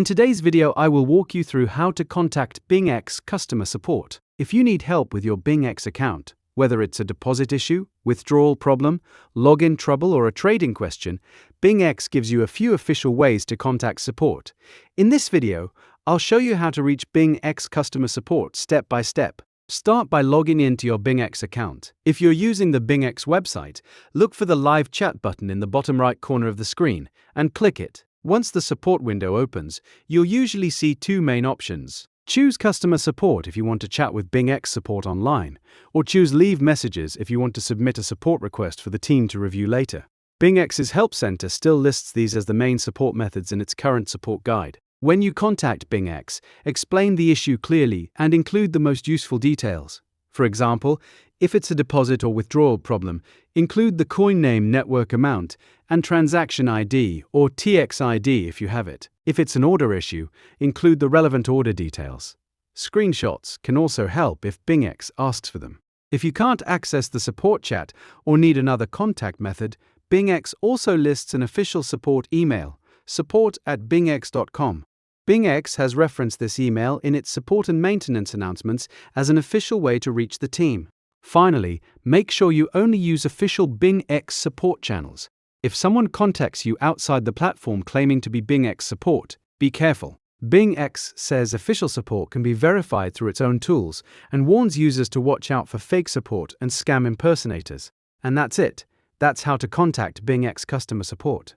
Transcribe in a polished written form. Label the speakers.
Speaker 1: In today's video, I will walk you through how to contact BingX customer support. If you need help with your BingX account, whether it's a deposit issue, withdrawal problem, login trouble, or a trading question, BingX gives you a few official ways to contact support. In this video, I'll show you how to reach BingX customer support step by step. Start by logging into your BingX account. If you're using the BingX website, look for the live chat button in the bottom right corner of the screen and click it. Once the support window opens, you'll usually see two main options. Choose Customer Support if you want to chat with BingX support online, or choose Leave Messages if you want to submit a support request for the team to review later. BingX's Help Center still lists these as the main support methods in its current support guide. When you contact BingX, explain the issue clearly and include the most useful details. For example, if it's a deposit or withdrawal problem, include the coin name, network amount, and transaction ID or TXID if you have it. If it's an order issue, include the relevant order details. Screenshots can also help if BingX asks for them. If you can't access the support chat or need another contact method, BingX also lists an official support email, support@bingx.com. BingX has referenced this email in its support and maintenance announcements as an official way to reach the team. Finally, make sure you only use official BingX support channels. If someone contacts you outside the platform claiming to be BingX support, be careful. BingX says official support can be verified through its own tools and warns users to watch out for fake support and scam impersonators. And that's it. That's how to contact BingX customer support.